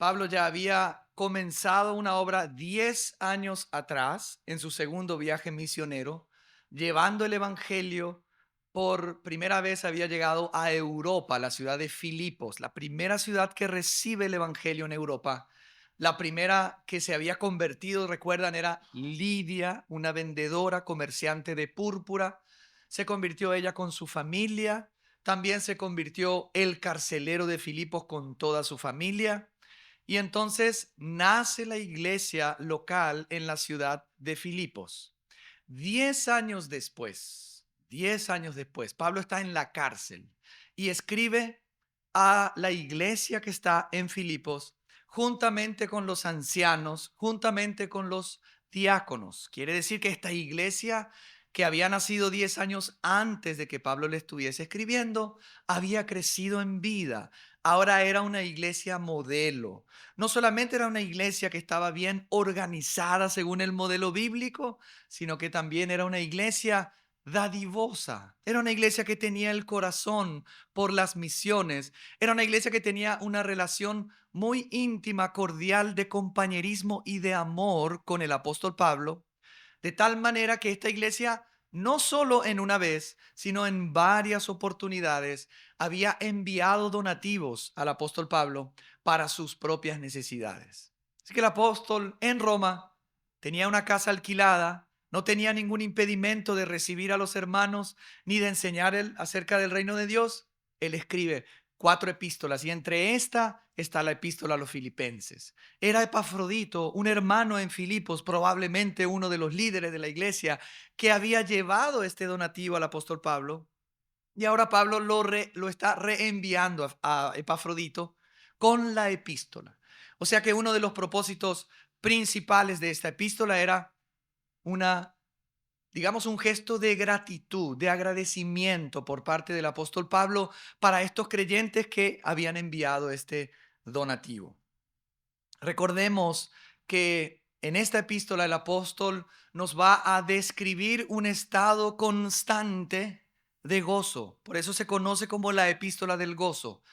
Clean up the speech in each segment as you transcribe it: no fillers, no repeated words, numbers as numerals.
Pablo ya había comenzado una obra 10 años atrás en su segundo viaje misionero, llevando el evangelio. Por primera vez había llegado a Europa, la ciudad de Filipos, la primera ciudad que recibe el evangelio en Europa. La primera que se había convertido, recuerdan, era Lidia, una vendedora comerciante de púrpura. Se convirtió ella con su familia. También se convirtió el carcelero de Filipos con toda su familia. Y entonces nace la iglesia local en la ciudad de Filipos. 10 años después, Pablo está en la cárcel y escribe a la iglesia que está en Filipos, juntamente con los ancianos, juntamente con los diáconos. Quiere decir que esta iglesia, que había nacido 10 años antes de que Pablo le estuviese escribiendo, había crecido en vida. Ahora era una iglesia modelo. No solamente era una iglesia que estaba bien organizada según el modelo bíblico, sino que también era una iglesia dadivosa. Era una iglesia que tenía el corazón por las misiones. Era una iglesia que tenía una relación muy íntima, cordial, de compañerismo y de amor con el apóstol Pablo, de tal manera que esta iglesia, no solo en una vez, sino en varias oportunidades, había enviado donativos al apóstol Pablo para sus propias necesidades. Así que el apóstol en Roma tenía una casa alquilada, no tenía ningún impedimento de recibir a los hermanos ni de enseñar acerca del reino de Dios. Él escribe 4 epístolas y entre esta está la epístola a los filipenses. Era Epafrodito, un hermano en Filipos, probablemente uno de los líderes de la iglesia, que había llevado este donativo al apóstol Pablo. Y ahora Pablo lo está reenviando a Epafrodito con la epístola. O sea que uno de los propósitos principales de esta epístola era una, digamos, un gesto de gratitud, de agradecimiento por parte del apóstol Pablo para estos creyentes que habían enviado este donativo. Recordemos que en esta epístola el apóstol nos va a describir un estado constante de gozo. Por eso se conoce como la epístola del gozo.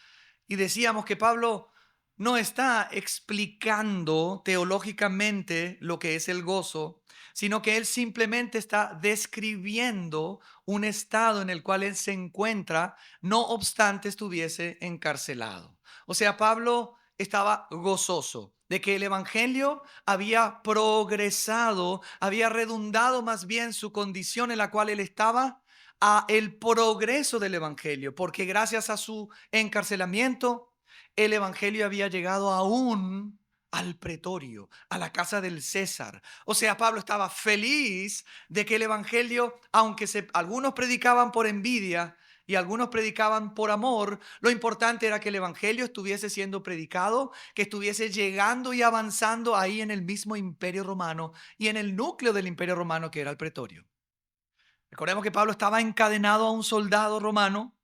Y decíamos que Pablo no está explicando teológicamente lo que es el gozo, sino que él simplemente está describiendo un estado en el cual él se encuentra, no obstante estuviese encarcelado. O sea, Pablo estaba gozoso de que el evangelio había progresado, había redundado más bien su condición en la cual él estaba a el progreso del evangelio, porque gracias a su encarcelamiento, el evangelio había llegado aún al pretorio, a la casa del César. O sea, Pablo estaba feliz de que el evangelio, aunque algunos predicaban por envidia y algunos predicaban por amor, lo importante era que el evangelio estuviese siendo predicado, que estuviese llegando y avanzando ahí en el mismo imperio romano y en el núcleo del imperio romano que era el pretorio. Recordemos que Pablo estaba encadenado a un soldado romano.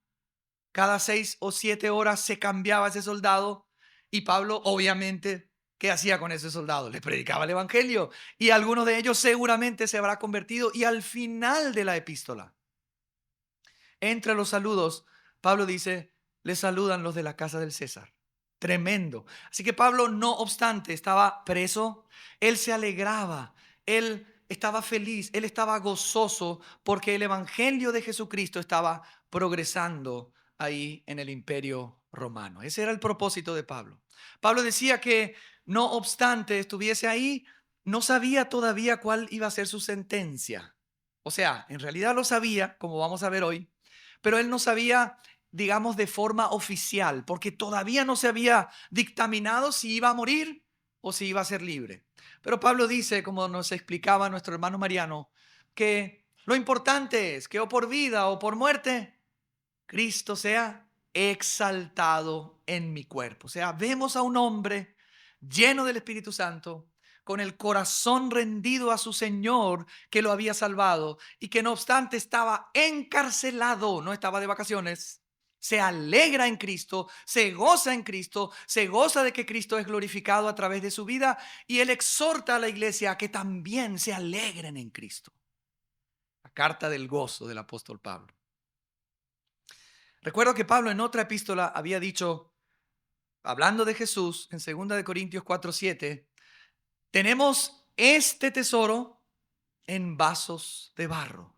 Cada 6 o 7 horas se cambiaba ese soldado y Pablo, obviamente, ¿qué hacía con ese soldado? Les predicaba el evangelio y algunos de ellos seguramente se habrá convertido. Y al final de la epístola, entre los saludos, Pablo dice: les saludan los de la casa del César. Tremendo. Así que Pablo, no obstante, estaba preso, él se alegraba, él estaba feliz, él estaba gozoso porque el evangelio de Jesucristo estaba progresando ahí en el imperio romano. Ese era el propósito de Pablo. Pablo decía que no obstante estuviese ahí, no sabía todavía cuál iba a ser su sentencia. O sea, en realidad lo sabía, como vamos a ver hoy, pero él no sabía, digamos, de forma oficial, porque todavía no se había dictaminado si iba a morir o si iba a ser libre. Pero Pablo dice, como nos explicaba nuestro hermano Mariano, que lo importante es que o por vida o por muerte, Cristo sea exaltado en mi cuerpo. O sea, vemos a un hombre lleno del Espíritu Santo, con el corazón rendido a su Señor que lo había salvado y que no obstante estaba encarcelado, no estaba de vacaciones. Se alegra en Cristo, se goza en Cristo, se goza de que Cristo es glorificado a través de su vida y él exhorta a la iglesia a que también se alegren en Cristo. La carta del gozo del apóstol Pablo. Recuerdo que Pablo en otra epístola había dicho: hablando de Jesús, en 2 Corintios 4:7, tenemos este tesoro en vasos de barro.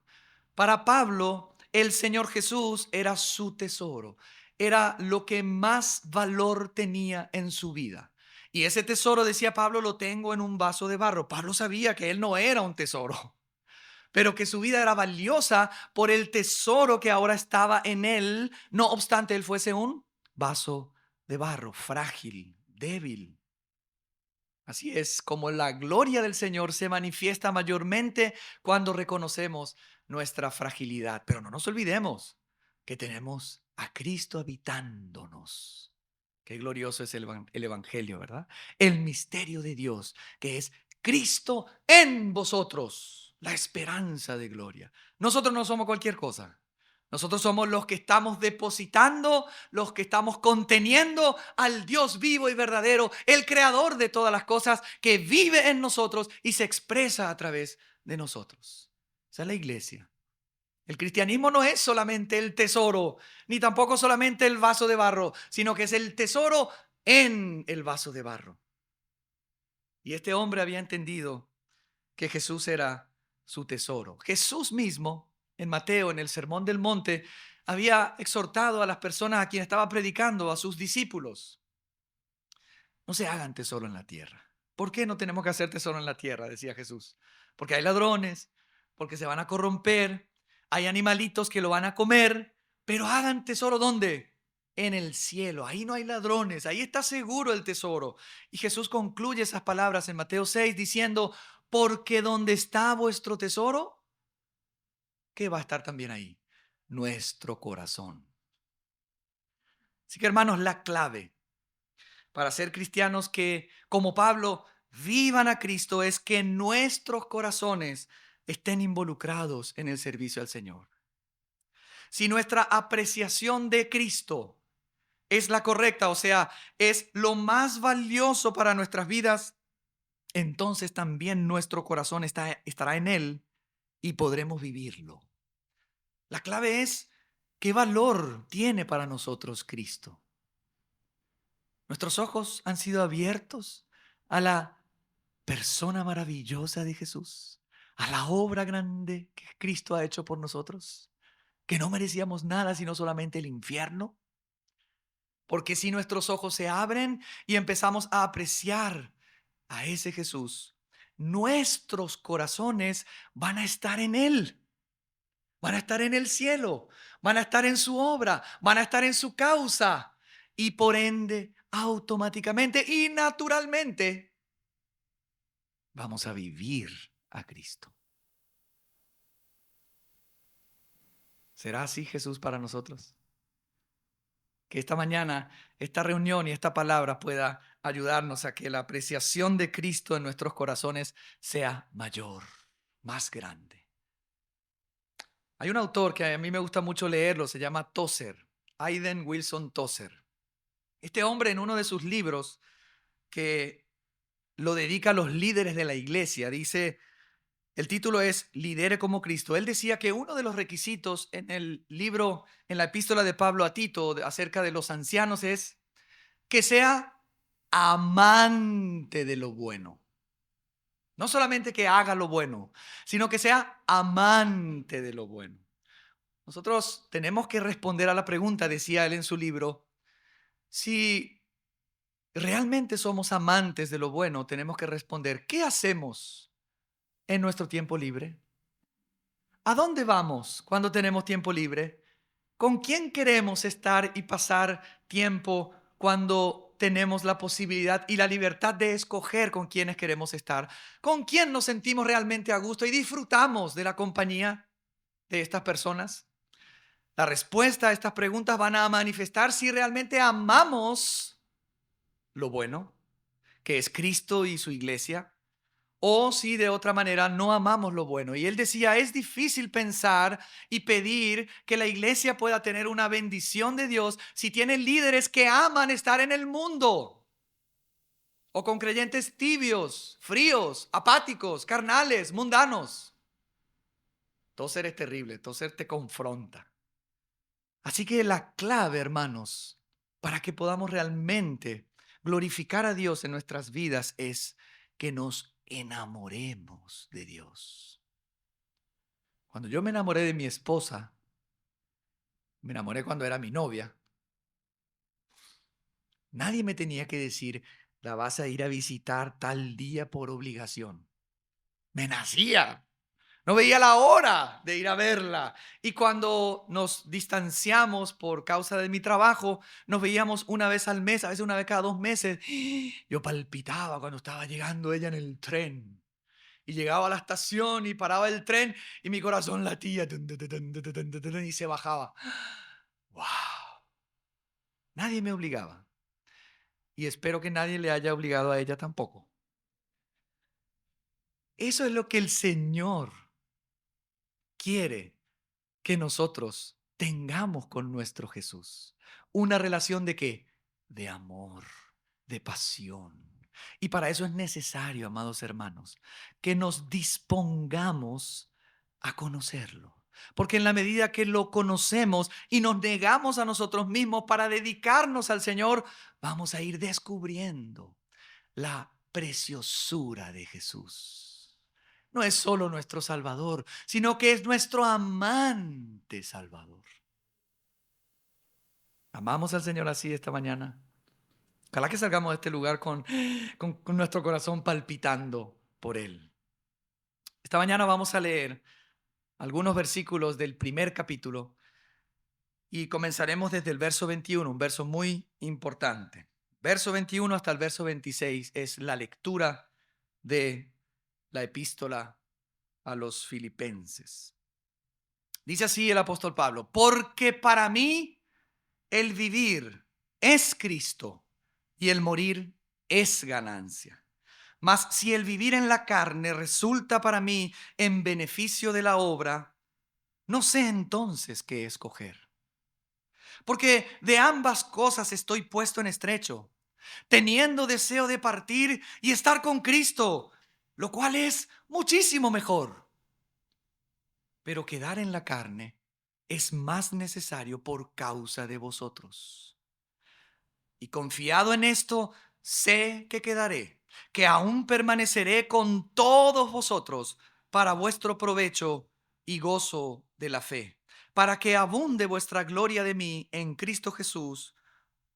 Para Pablo, el Señor Jesús era su tesoro, era lo que más valor tenía en su vida. Y ese tesoro, decía Pablo, lo tengo en un vaso de barro. Pablo sabía que él no era un tesoro, pero que su vida era valiosa por el tesoro que ahora estaba en él, no obstante él fuese un vaso de barro, frágil, débil. Así es como la gloria del Señor se manifiesta mayormente cuando reconocemos nuestra fragilidad. Pero no nos olvidemos que tenemos a Cristo habitándonos. Qué glorioso es el Evangelio, ¿verdad? El misterio de Dios, que es Cristo en vosotros, la esperanza de gloria. Nosotros no somos cualquier cosa. Nosotros somos los que estamos depositando, los que estamos conteniendo al Dios vivo y verdadero, el creador de todas las cosas, que vive en nosotros y se expresa a través de nosotros. Esa es la iglesia. El cristianismo no es solamente el tesoro, ni tampoco solamente el vaso de barro, sino que es el tesoro en el vaso de barro. Y este hombre había entendido que Jesús era su tesoro. Jesús mismo, en Mateo, en el Sermón del Monte, había exhortado a las personas a quienes estaba predicando, a sus discípulos: no se hagan tesoro en la tierra. ¿Por qué no tenemos que hacer tesoro en la tierra?, decía Jesús. Porque hay ladrones, porque se van a corromper, hay animalitos que lo van a comer, pero hagan tesoro ¿dónde? En el cielo. Ahí no hay ladrones, ahí está seguro el tesoro. Y Jesús concluye esas palabras en Mateo 6 diciendo: porque donde está vuestro tesoro, ¿qué va a estar también ahí? Nuestro corazón. Así que, hermanos, la clave para ser cristianos que, como Pablo, vivan a Cristo es que nuestros corazones estén involucrados en el servicio al Señor. Si nuestra apreciación de Cristo es la correcta, o sea, es lo más valioso para nuestras vidas, entonces también nuestro corazón estará en Él y podremos vivirlo. La clave es qué valor tiene para nosotros Cristo. Nuestros ojos han sido abiertos a la persona maravillosa de Jesús, a la obra grande que Cristo ha hecho por nosotros, que no merecíamos nada sino solamente el infierno. Porque si nuestros ojos se abren y empezamos a apreciar a ese Jesús, nuestros corazones van a estar en Él. Van a estar en el cielo, van a estar en su obra, van a estar en su causa. Y por ende, automáticamente y naturalmente, vamos a vivir a Cristo. ¿Será así Jesús para nosotros? Que esta mañana, esta reunión y esta palabra pueda ayudarnos a que la apreciación de Cristo en nuestros corazones sea mayor, más grande. Hay un autor que a mí me gusta mucho leerlo, se llama Tozer, Aiden Wilson Tozer. Este hombre, en uno de sus libros que lo dedica a los líderes de la iglesia, dice, el título es Lidere como Cristo. Él decía que uno de los requisitos en el libro, en la epístola de Pablo a Tito acerca de los ancianos es que sea amante de lo bueno. No solamente que haga lo bueno, sino que sea amante de lo bueno. Nosotros tenemos que responder a la pregunta, decía él en su libro, si realmente somos amantes de lo bueno, tenemos que responder, ¿qué hacemos en nuestro tiempo libre? ¿A dónde vamos cuando tenemos tiempo libre? ¿Con quién queremos estar y pasar tiempo cuando tenemos la posibilidad y la libertad de escoger con quiénes queremos estar? ¿Con quién nos sentimos realmente a gusto y disfrutamos de la compañía de estas personas? La respuesta a estas preguntas van a manifestar si realmente amamos lo bueno, que es Cristo y su iglesia, o si de otra manera no amamos lo bueno. Y él decía, es difícil pensar y pedir que la iglesia pueda tener una bendición de Dios si tiene líderes que aman estar en el mundo, o con creyentes tibios, fríos, apáticos, carnales, mundanos. Toser es terrible, Toser te confronta. Así que la clave, hermanos, para que podamos realmente glorificar a Dios en nuestras vidas es que nos enamoremos de Dios. Cuando yo me enamoré de mi esposa, me enamoré cuando era mi novia, nadie me tenía que decir, la vas a ir a visitar tal día por obligación. Me nacía. No veía la hora de ir a verla. Y cuando nos distanciamos por causa de mi trabajo, nos veíamos una vez al mes, a veces una vez cada 2 meses. Yo palpitaba cuando estaba llegando ella en el tren. Y llegaba a la estación y paraba el tren y mi corazón latía tun, tun, tun, tun, tun, tun, tun, y se bajaba. ¡Wow! Nadie me obligaba. Y espero que nadie le haya obligado a ella tampoco. Eso es lo que el Señor quiere que nosotros tengamos con nuestro Jesús. Una relación de qué? De amor, de pasión. Y para eso es necesario, amados hermanos, que nos dispongamos a conocerlo. Porque en la medida que lo conocemos y nos negamos a nosotros mismos para dedicarnos al Señor, vamos a ir descubriendo la preciosura de Jesús. No es solo nuestro Salvador, sino que es nuestro amante Salvador. ¿Amamos al Señor así esta mañana? Ojalá que salgamos de este lugar con nuestro corazón palpitando por Él. Esta mañana vamos a leer algunos versículos del primer capítulo y comenzaremos desde el verso 21, un verso muy importante. Verso 21 hasta el verso 26 es la lectura de la epístola a los filipenses. Dice así el apóstol Pablo: porque para mí el vivir es Cristo y el morir es ganancia. Mas si el vivir en la carne resulta para mí en beneficio de la obra, no sé entonces qué escoger. Porque de ambas cosas estoy puesto en estrecho, teniendo deseo de partir y estar con Cristo, lo cual es muchísimo mejor. Pero quedar en la carne es más necesario por causa de vosotros. Y confiado en esto, sé que quedaré, que aún permaneceré con todos vosotros para vuestro provecho y gozo de la fe, para que abunde vuestra gloria de mí en Cristo Jesús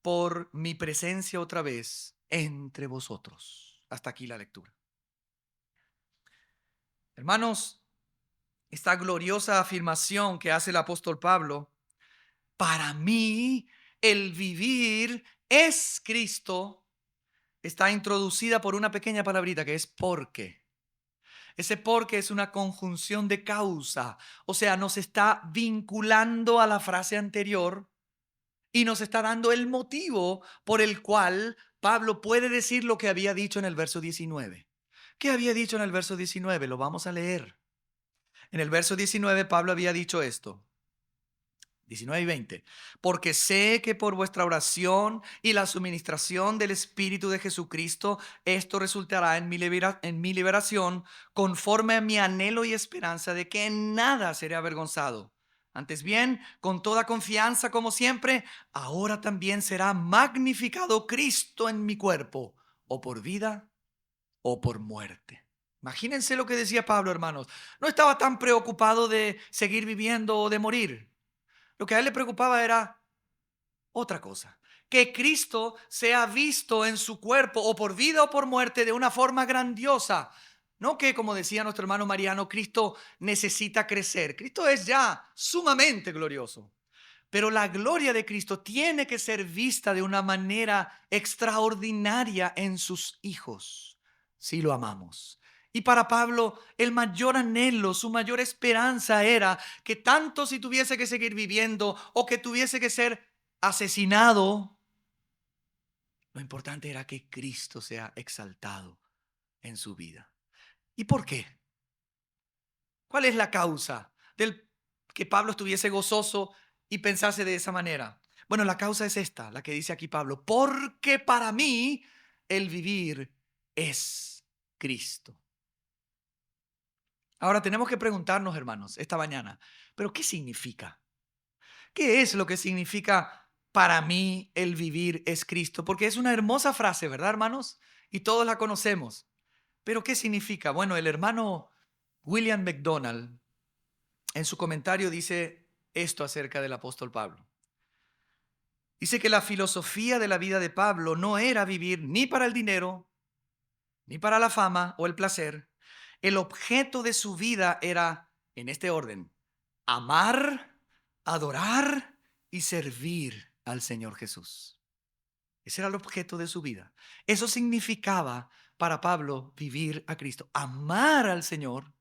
por mi presencia otra vez entre vosotros. Hasta aquí la lectura. Hermanos, esta gloriosa afirmación que hace el apóstol Pablo: para mí el vivir es Cristo, está introducida por una pequeña palabrita que es porque. Ese porque es una conjunción de causa, o sea, nos está vinculando a la frase anterior y nos está dando el motivo por el cual Pablo puede decir lo que había dicho en el verso 19. ¿Qué había dicho en el verso 19? Lo vamos a leer. En el verso 19 Pablo había dicho esto. 19 y 20. Porque sé que por vuestra oración y la suministración del Espíritu de Jesucristo, esto resultará en mi liberación, conforme a mi anhelo y esperanza de que en nada seré avergonzado. Antes bien, con toda confianza, como siempre, ahora también será magnificado Cristo en mi cuerpo, o por vida o por muerte. Imagínense lo que decía Pablo, hermanos. No estaba tan preocupado de seguir viviendo o de morir. Lo que a él le preocupaba era otra cosa: que Cristo sea visto en su cuerpo, o por vida o por muerte, de una forma grandiosa. No que, como decía nuestro hermano Mariano, Cristo necesita crecer. Cristo es ya sumamente glorioso. Pero la gloria de Cristo tiene que ser vista de una manera extraordinaria en sus hijos, si lo amamos. Y para Pablo, el mayor anhelo, su mayor esperanza era que tanto si tuviese que seguir viviendo o que tuviese que ser asesinado, lo importante era que Cristo sea exaltado en su vida. ¿Y por qué? ¿Cuál es la causa del que Pablo estuviese gozoso y pensase de esa manera? Bueno, la causa es esta, la que dice aquí Pablo: porque para mí el vivir es Cristo. Ahora tenemos que preguntarnos, hermanos, esta mañana, ¿pero qué significa? ¿Qué es lo que significa para mí el vivir es Cristo, porque es una hermosa frase, ¿verdad, hermanos? Y todos la conocemos. Pero ¿qué significa? Bueno, el hermano William MacDonald en su comentario dice esto acerca del apóstol Pablo. Dice que la filosofía de la vida de Pablo no era vivir ni para el dinero, ni para la fama o el placer. El objeto de su vida era, en este orden, amar, adorar y servir al Señor Jesús. Ese era el objeto de su vida. Eso significaba para Pablo vivir a Cristo, amar al Señor,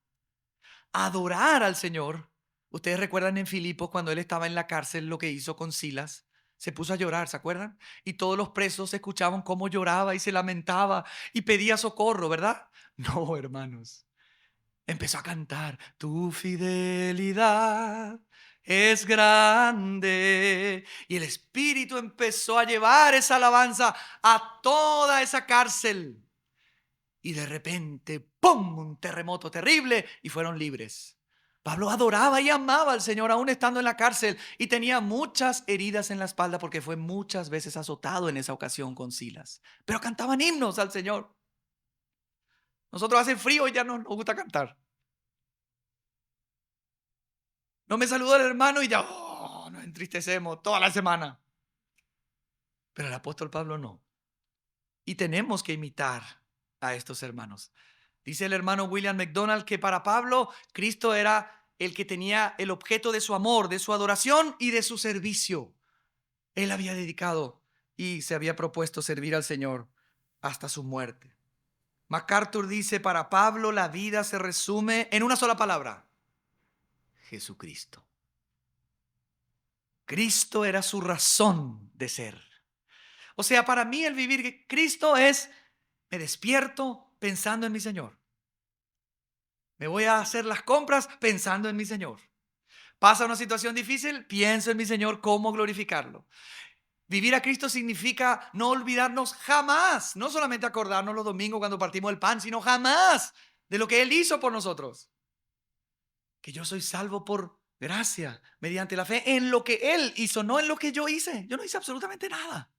adorar al Señor. Ustedes recuerdan en Filipos cuando él estaba en la cárcel lo que hizo con Silas. Se puso a llorar, ¿se acuerdan? Y todos los presos escuchaban cómo lloraba y se lamentaba y pedía socorro, ¿verdad? No, hermanos. Empezó a cantar, tu fidelidad es grande. Y el Espíritu empezó a llevar esa alabanza a toda esa cárcel. Y de repente, ¡pum!, un terremoto terrible y fueron libres. Pablo adoraba y amaba al Señor aún estando en la cárcel y tenía muchas heridas en la espalda porque fue muchas veces azotado en esa ocasión con Silas. Pero cantaban himnos al Señor. Nosotros hace frío y ya no nos gusta cantar. No me saludó el hermano y ya nos entristecemos toda la semana. Pero el apóstol Pablo no. Y tenemos que imitar a estos hermanos. Dice el hermano William MacDonald que para Pablo Cristo era el que tenía el objeto de su amor, de su adoración y de su servicio. Él había dedicado y se había propuesto servir al Señor hasta su muerte. MacArthur dice, para Pablo la vida se resume en una sola palabra: Jesucristo. Cristo era su razón de ser. O sea, para mí el vivir Cristo es, me despierto pensando en mi Señor. Me voy a hacer las compras pensando en mi Señor. Pasa una situación difícil, pienso en mi Señor, cómo glorificarlo. Vivir a Cristo significa no olvidarnos jamás, no solamente acordarnos los domingos cuando partimos el pan, sino jamás de lo que Él hizo por nosotros. Que yo soy salvo por gracia, mediante la fe en lo que Él hizo, no en lo que yo hice. Yo no hice absolutamente nada.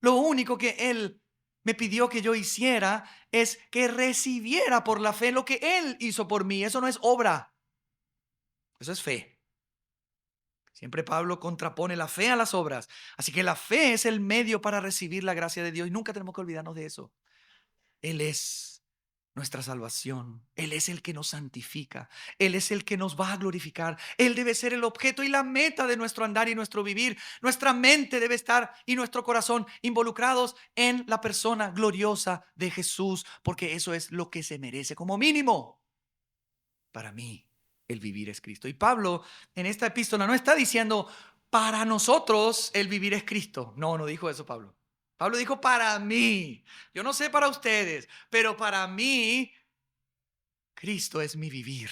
Lo único que Él me pidió que yo hiciera es que recibiera por la fe lo que Él hizo por mí. Eso no es obra, eso es fe. Siempre Pablo contrapone la fe a las obras. Así que la fe es el medio para recibir la gracia de Dios y nunca tenemos que olvidarnos de eso. Él es nuestra salvación. Él es el que nos santifica. Él es el que nos va a glorificar. Él debe ser el objeto y la meta de nuestro andar y nuestro vivir. Nuestra mente debe estar y nuestro corazón involucrados en la persona gloriosa de Jesús, porque eso es lo que se merece como mínimo. Para mí, el vivir es Cristo. Y Pablo en esta epístola no está diciendo, para nosotros el vivir es Cristo. No, no dijo eso Pablo. Pablo dijo, para mí. Yo no sé para ustedes, pero para mí, Cristo es mi vivir.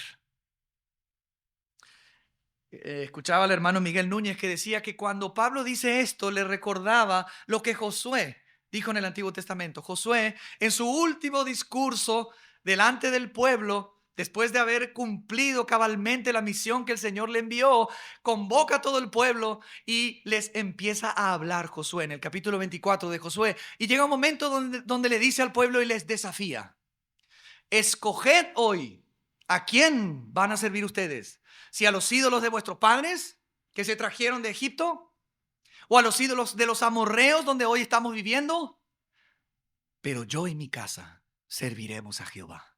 Escuchaba al hermano Miguel Núñez que decía que cuando Pablo dice esto, le recordaba lo que Josué dijo en el Antiguo Testamento. Josué, en su último discurso delante del pueblo, después de haber cumplido cabalmente la misión que el Señor le envió, convoca a todo el pueblo y les empieza a hablar Josué en el capítulo 24 de Josué. Y llega un momento donde le dice al pueblo y les desafía: escoged hoy a quién van a servir ustedes. Si a los ídolos de vuestros padres que se trajeron de Egipto, o a los ídolos de los amorreos donde hoy estamos viviendo. Pero yo y mi casa serviremos a Jehová.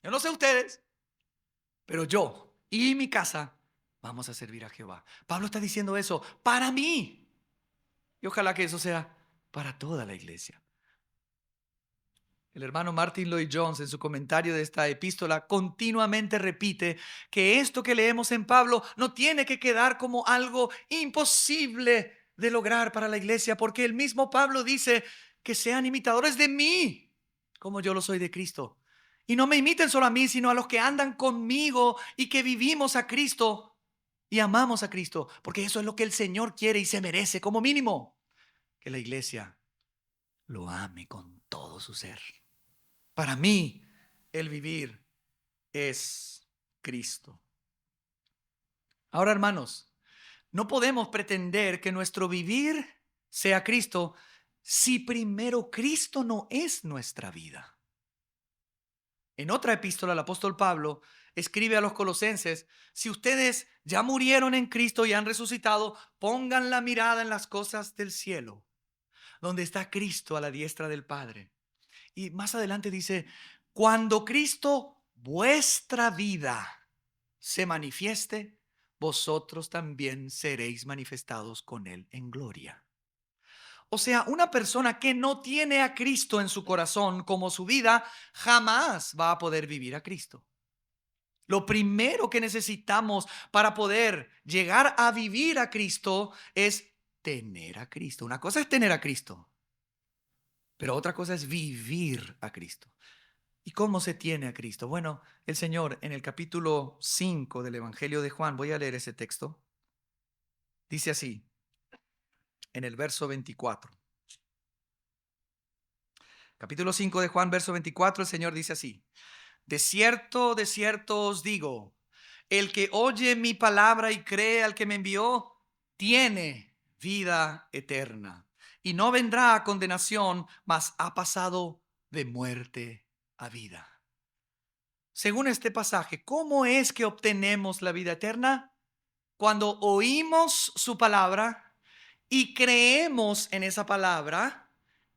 Yo no sé ustedes, pero yo y mi casa vamos a servir a Jehová. Pablo está diciendo eso para mí. Y ojalá que eso sea para toda la iglesia. El hermano Martin Lloyd Jones en su comentario de esta epístola continuamente repite que esto que leemos en Pablo no tiene que quedar como algo imposible de lograr para la iglesia, porque el mismo Pablo dice que sean imitadores de mí, como yo lo soy de Cristo. Y no me imiten solo a mí, sino a los que andan conmigo y que vivimos a Cristo y amamos a Cristo, porque eso es lo que el Señor quiere y se merece como mínimo, que la iglesia lo ame con todo su ser. Para mí, el vivir es Cristo. Ahora, hermanos, No podemos pretender que nuestro vivir sea Cristo si primero Cristo no es nuestra vida. En otra epístola, el apóstol Pablo escribe a los colosenses: si ustedes ya murieron en Cristo y han resucitado, pongan la mirada en las cosas del cielo, donde está Cristo a la diestra del Padre. Y más adelante dice: cuando Cristo, vuestra vida, se manifieste, vosotros también seréis manifestados con Él en gloria. O sea, una persona que no tiene a Cristo en su corazón como su vida, jamás va a poder vivir a Cristo. Lo primero que necesitamos para poder llegar a vivir a Cristo es tener a Cristo. Una cosa es tener a Cristo, pero otra cosa es vivir a Cristo. ¿Y cómo se tiene a Cristo? Bueno, el Señor en el capítulo 5 del Evangelio de Juan, voy a leer ese texto, dice así, en el verso 24. Capítulo 5 de Juan, verso 24, el Señor dice así: de cierto os digo, el que oye mi palabra y cree al que me envió, tiene vida eterna y no vendrá a condenación, mas ha pasado de muerte a vida. Según este pasaje, ¿cómo es que obtenemos la vida eterna? Cuando oímos su palabra y creemos en esa palabra,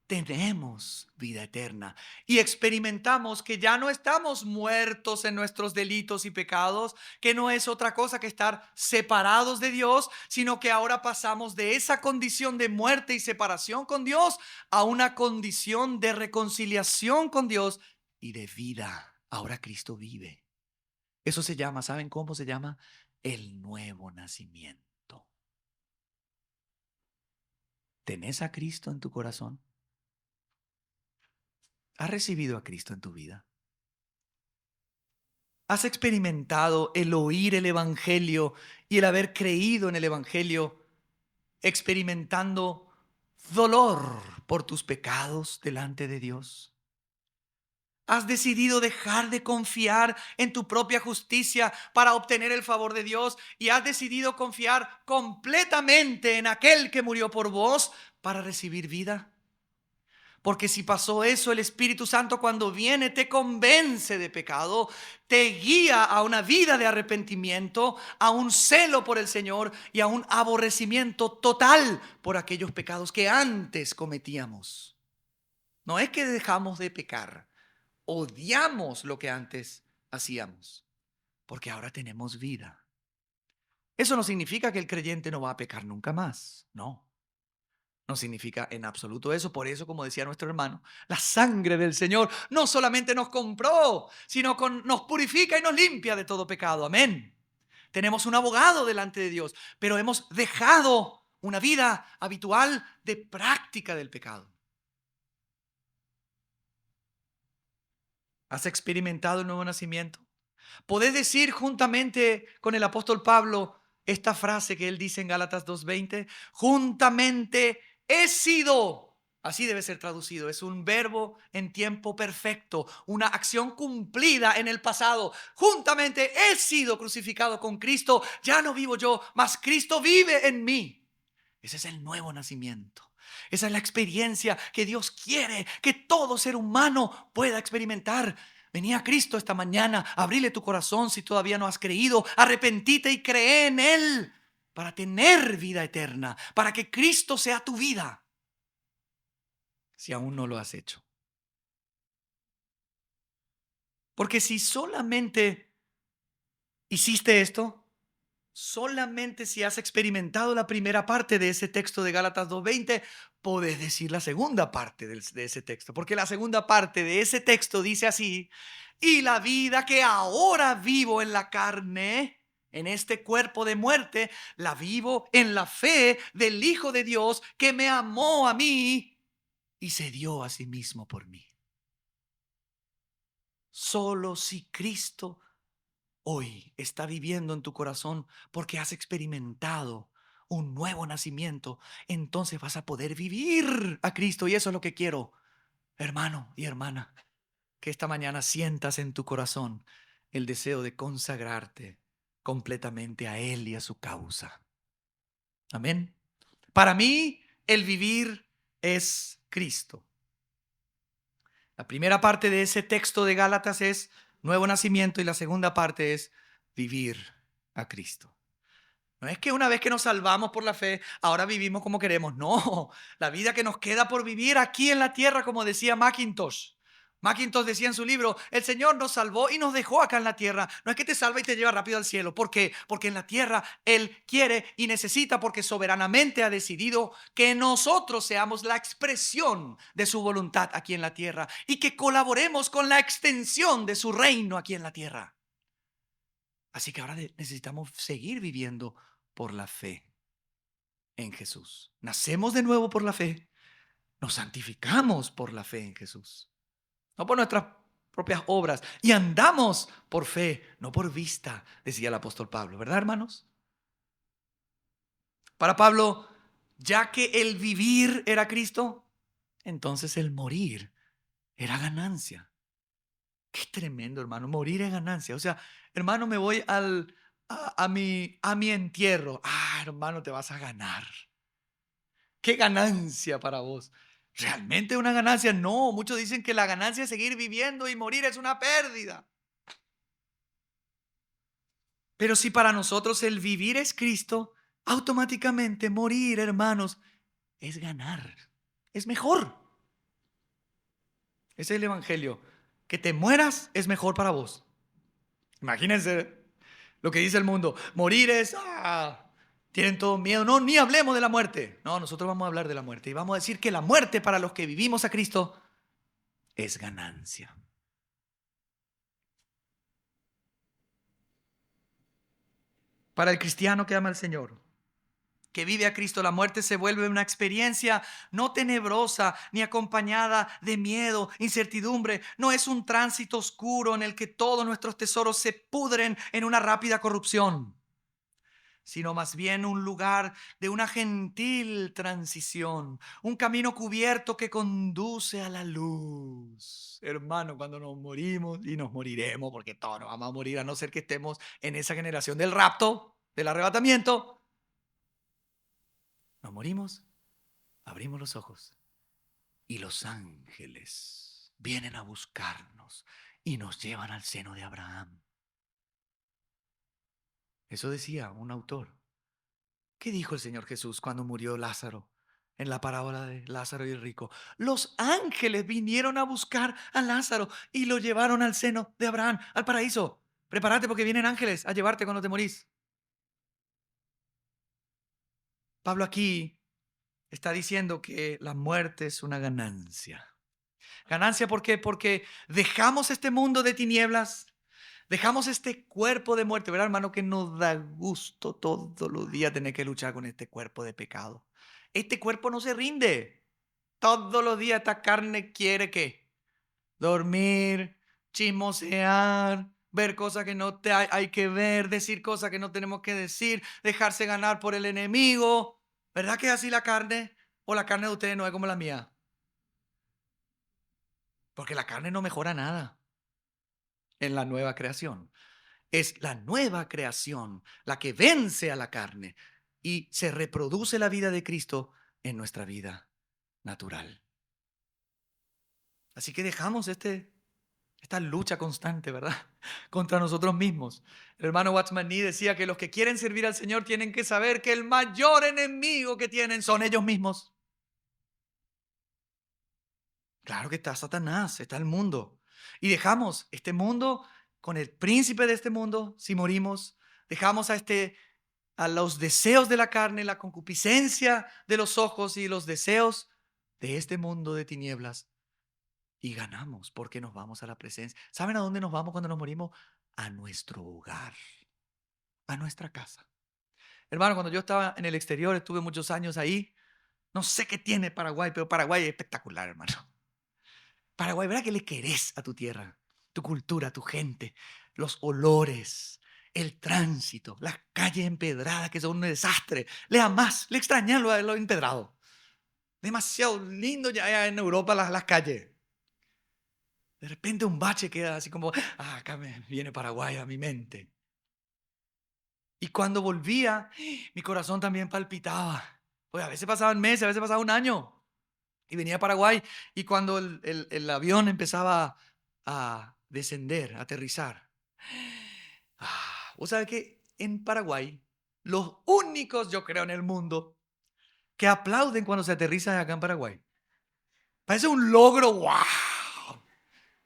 tenemos vida eterna y experimentamos que ya no estamos muertos en nuestros delitos y pecados, que no es otra cosa que estar separados de Dios, sino que ahora pasamos de esa condición de muerte y separación con Dios a una condición de reconciliación con Dios y de vida. Ahora Cristo vive. Eso se llama, ¿saben cómo se llama? El nuevo nacimiento. ¿Tenés a Cristo en tu corazón? ¿Has recibido a Cristo en tu vida? ¿Has experimentado el oír el Evangelio y el haber creído en el Evangelio, experimentando dolor por tus pecados delante de Dios? ¿Has decidido dejar de confiar en tu propia justicia para obtener el favor de Dios y has decidido confiar completamente en aquel que murió por vos para recibir vida? Porque si pasó eso, el Espíritu Santo cuando viene te convence de pecado, te guía a una vida de arrepentimiento, a un celo por el Señor y a un aborrecimiento total por aquellos pecados que antes cometíamos. No es que dejamos de pecar, odiamos lo que antes hacíamos, porque ahora tenemos vida. Eso no significa que el creyente no va a pecar nunca más, no. No significa en absoluto eso. Por eso, como decía nuestro hermano, la sangre del Señor no solamente nos compró, sino nos purifica y nos limpia de todo pecado. Amén. Tenemos un abogado delante de Dios, pero hemos dejado una vida habitual de práctica del pecado. ¿Has experimentado el nuevo nacimiento? ¿Podés decir juntamente con el apóstol Pablo esta frase que él dice en Gálatas 2:20? Juntamente he sido. Así debe ser traducido. Es un verbo en tiempo perfecto, una acción cumplida en el pasado. Juntamente he sido crucificado con Cristo. Ya no vivo yo, mas Cristo vive en mí. Ese es el nuevo nacimiento. Esa es la experiencia que Dios quiere que todo ser humano pueda experimentar. Vení a Cristo esta mañana, abrile tu corazón si todavía no has creído, arrepentite y cree en Él para tener vida eterna, para que Cristo sea tu vida, si aún no lo has hecho. Porque si solamente hiciste esto, solamente si has experimentado la primera parte de ese texto de Gálatas 2:20, podés decir la segunda parte de ese texto. Porque la segunda parte de ese texto dice así: y la vida que ahora vivo en la carne, en este cuerpo de muerte, la vivo en la fe del Hijo de Dios que me amó a mí y se dio a sí mismo por mí. Solo si Cristo hoy está viviendo en tu corazón porque has experimentado un nuevo nacimiento, entonces vas a poder vivir a Cristo. Y eso es lo que quiero, hermano y hermana, que esta mañana sientas en tu corazón el deseo de consagrarte completamente a Él y a su causa. Amén. Para mí, el vivir es Cristo. La primera parte de ese texto de Gálatas es nuevo nacimiento y la segunda parte es vivir a Cristo. No es que una vez que nos salvamos por la fe, ahora vivimos como queremos. No, la vida que nos queda por vivir aquí en la tierra, como decía Mackintosh. Mackintosh decía en su libro, el Señor nos salvó y nos dejó acá en la tierra. No es que te salva y te lleva rápido al cielo. ¿Por qué? Porque en la tierra Él quiere y necesita, porque soberanamente ha decidido que nosotros seamos la expresión de su voluntad aquí en la tierra y que colaboremos con la extensión de su reino aquí en la tierra. Así que ahora necesitamos seguir viviendo por la fe en Jesús. Nacemos de nuevo por la fe. Nos santificamos por la fe en Jesús. No por nuestras propias obras. Y andamos por fe, no por vista, decía el apóstol Pablo. ¿Verdad, hermanos? Para Pablo, ya que el vivir era Cristo, entonces el morir era ganancia. Qué tremendo, hermano. Morir es ganancia. O sea, hermano, me voy a mi entierro. Ah, hermano, te vas a ganar. Qué ganancia para vos. ¿Realmente una ganancia? No, muchos dicen que la ganancia es seguir viviendo y morir es una pérdida. Pero si para nosotros el vivir es Cristo, automáticamente morir, hermanos, es ganar. Es mejor. Ese es el evangelio. Que te mueras es mejor para vos. Imagínense lo que dice el mundo. Morir es, tienen todo miedo. No, ni hablemos de la muerte. No, nosotros vamos a hablar de la muerte. Y vamos a decir que la muerte para los que vivimos a Cristo es ganancia. Para el cristiano que ama al Señor, que vive a Cristo, la muerte se vuelve una experiencia no tenebrosa ni acompañada de miedo, incertidumbre. No es un tránsito oscuro en el que todos nuestros tesoros se pudren en una rápida corrupción, sino más bien un lugar de una gentil transición, un camino cubierto que conduce a la luz. Hermano, cuando nos morimos, y nos moriremos, porque todos nos vamos a morir, a no ser que estemos en esa generación del rapto, del arrebatamiento, nos morimos, abrimos los ojos y los ángeles vienen a buscarnos y nos llevan al seno de Abraham. Eso decía un autor. ¿Qué dijo el Señor Jesús cuando murió Lázaro? En la parábola de Lázaro y el rico. Los ángeles vinieron a buscar a Lázaro y lo llevaron al seno de Abraham, al paraíso. Prepárate porque vienen ángeles a llevarte cuando te morís. Pablo aquí está diciendo que la muerte es una ganancia. Ganancia, ¿por qué? Porque dejamos este mundo de tinieblas, dejamos este cuerpo de muerte, ¿verdad, hermano? Que nos da gusto todos los días tener que luchar con este cuerpo de pecado. Este cuerpo no se rinde. Todos los días esta carne quiere ¿qué? Dormir, chismosear, ver cosas que no hay que ver, decir cosas que no tenemos que decir, dejarse ganar por el enemigo. ¿Verdad que es así la carne? ¿O la carne de ustedes no es como la mía? Porque la carne no mejora nada en la nueva creación. Es la nueva creación la que vence a la carne y se reproduce la vida de Cristo en nuestra vida natural. Así que dejamos esta lucha constante, ¿verdad? Contra nosotros mismos. El hermano Watchman Nee decía que los que quieren servir al Señor tienen que saber que el mayor enemigo que tienen son ellos mismos. Claro que está Satanás, está el mundo. Y dejamos este mundo con el príncipe de este mundo, si morimos, dejamos a los deseos de la carne, la concupiscencia de los ojos y los deseos de este mundo de tinieblas. Y ganamos porque nos vamos a la presencia. ¿Saben a dónde nos vamos cuando nos morimos? A nuestro hogar, a nuestra casa. Hermano, cuando yo estaba en el exterior, estuve muchos años ahí. No sé qué tiene Paraguay, pero Paraguay es espectacular, hermano. Paraguay, ¿verdad que le querés a tu tierra, tu cultura, tu gente, los olores, el tránsito, las calles empedradas que son un desastre? Le amás, le extrañas lo empedrado. Demasiado lindo ya en Europa las calles. De repente un bache queda así como, acá me viene Paraguay a mi mente. Y cuando volvía, mi corazón también palpitaba. Pues a veces pasaban meses, a veces pasaba un año. Y venía a Paraguay. Y cuando el avión empezaba a descender, a aterrizar. Vos sabés que en Paraguay, los únicos, yo creo, en el mundo que aplauden cuando se aterriza acá en Paraguay. Parece un logro, wow.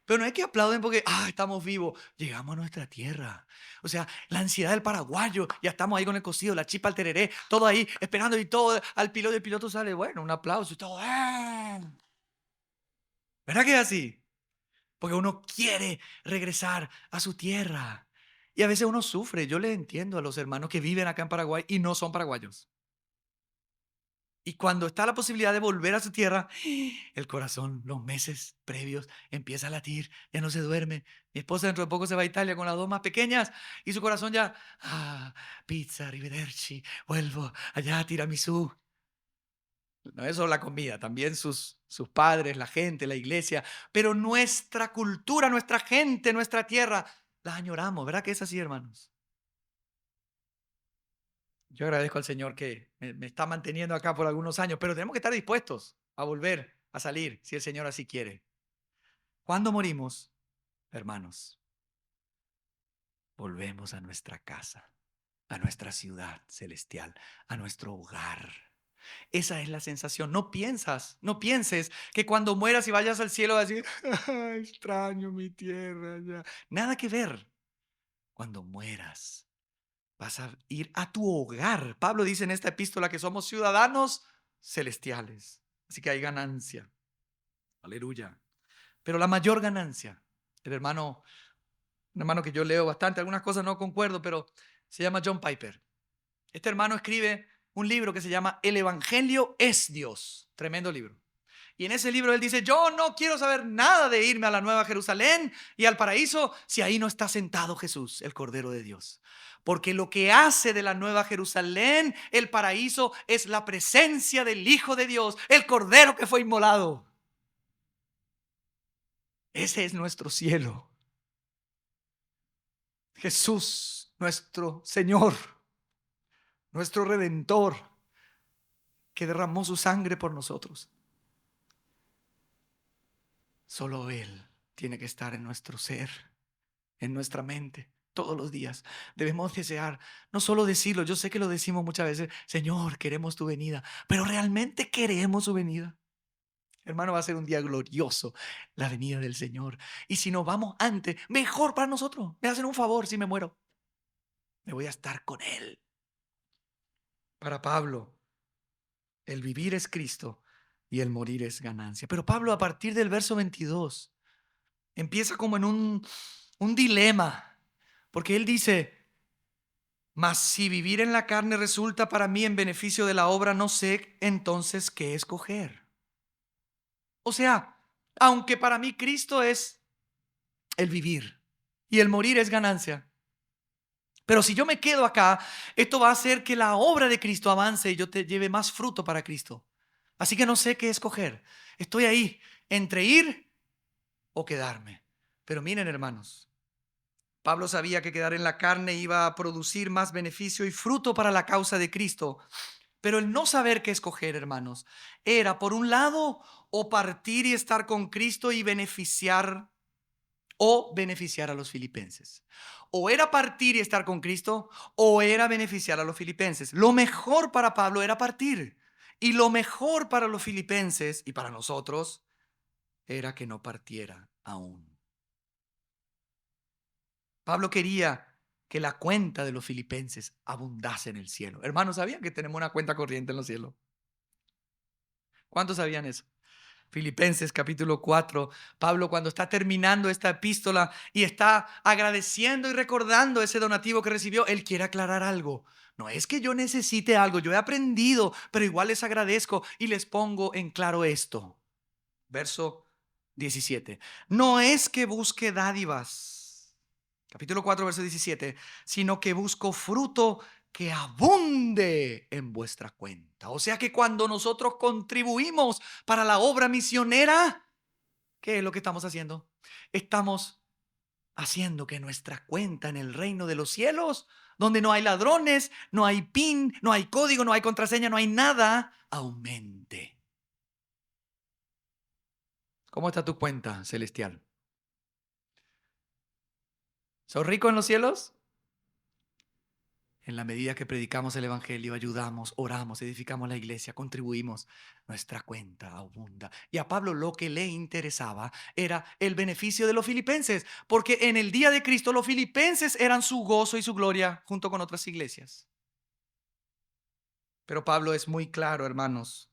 Pero no es que aplauden porque, estamos vivos, llegamos a nuestra tierra. O sea, la ansiedad del paraguayo, ya estamos ahí con el cocido, la chipa, el tereré, todo ahí esperando y todo al piloto. El piloto sale, bueno, un aplauso y todo. ¿Verdad que es así? Porque uno quiere regresar a su tierra. Y a veces uno sufre. Yo le entiendo a los hermanos que viven acá en Paraguay y no son paraguayos. Y cuando está la posibilidad de volver a su tierra, el corazón, los meses previos, empieza a latir, ya no se duerme. Mi esposa dentro de poco se va a Italia con las dos más pequeñas y su corazón ya, pizza, arrivederci, vuelvo allá, tiramisú. No es solo la comida, también sus padres, la gente, la iglesia, pero nuestra cultura, nuestra gente, nuestra tierra, la añoramos, ¿verdad que es así, hermanos? Yo agradezco al Señor que me está manteniendo acá por algunos años, pero tenemos que estar dispuestos a volver a salir si el Señor así quiere. Cuando morimos, hermanos, volvemos a nuestra casa, a nuestra ciudad celestial, a nuestro hogar. Esa es la sensación. No pienses que cuando mueras y vayas al cielo vas a decir, extraño mi tierra ya. Nada que ver. Cuando mueras, vas a ir a tu hogar. Pablo dice en esta epístola que somos ciudadanos celestiales. Así que hay ganancia. Aleluya. Pero la mayor ganancia, el hermano, un hermano que yo leo bastante, algunas cosas no concuerdo, pero se llama John Piper. Este hermano escribe un libro que se llama El Evangelio es Dios. Tremendo libro. Y en ese libro él dice, yo no quiero saber nada de irme a la Nueva Jerusalén y al paraíso si ahí no está sentado Jesús, el Cordero de Dios. Porque lo que hace de la Nueva Jerusalén el paraíso es la presencia del Hijo de Dios, el Cordero que fue inmolado. Ese es nuestro cielo. Jesús, nuestro Señor, nuestro Redentor, que derramó su sangre por nosotros. Solo Él tiene que estar en nuestro ser, en nuestra mente, todos los días. Debemos desear, no solo decirlo, yo sé que lo decimos muchas veces, Señor, queremos tu venida, pero realmente queremos su venida. Hermano, va a ser un día glorioso la venida del Señor. Y si nos vamos antes, mejor para nosotros. Me hacen un favor si me muero. Me voy a estar con Él. Para Pablo, el vivir es Cristo y el morir es ganancia. Pero Pablo, a partir del verso 22, empieza como en un dilema, porque él dice, mas si vivir en la carne resulta para mí en beneficio de la obra, no sé entonces qué escoger. O sea, aunque para mí Cristo es el vivir y el morir es ganancia, pero si yo me quedo acá, esto va a hacer que la obra de Cristo avance y yo te lleve más fruto para Cristo. Así que no sé qué escoger. Estoy ahí entre ir o quedarme. Pero miren, hermanos, Pablo sabía que quedar en la carne iba a producir más beneficio y fruto para la causa de Cristo. Pero el no saber qué escoger, hermanos, era por un lado o partir y estar con Cristo y beneficiar a los filipenses. O era partir y estar con Cristo o era beneficiar a los filipenses. Lo mejor para Pablo era partir. Y lo mejor para los filipenses y para nosotros era que no partiera aún. Pablo quería que la cuenta de los filipenses abundase en el cielo. Hermanos, ¿sabían que tenemos una cuenta corriente en los cielos? ¿Cuántos sabían eso? Filipenses capítulo 4, Pablo cuando está terminando esta epístola y está agradeciendo y recordando ese donativo que recibió, él quiere aclarar algo. No es que yo necesite algo, yo he aprendido, pero igual les agradezco y les pongo en claro esto. Verso 17. No es que busque dádivas, capítulo 4, verso 17, sino que busco fruto que abunde en vuestra cuenta. O sea que cuando nosotros contribuimos para la obra misionera, ¿qué es lo que estamos haciendo? Estamos haciendo que nuestra cuenta en el reino de los cielos, donde no hay ladrones, no hay PIN, no hay código, no hay contraseña, no hay nada, aumente. ¿Cómo está tu cuenta celestial? ¿Sos rico en los cielos? En la medida que predicamos el Evangelio, ayudamos, oramos, edificamos la iglesia, contribuimos, nuestra cuenta abunda. Y a Pablo lo que le interesaba era el beneficio de los filipenses, porque en el día de Cristo los filipenses eran su gozo y su gloria junto con otras iglesias. Pero Pablo es muy claro, hermanos.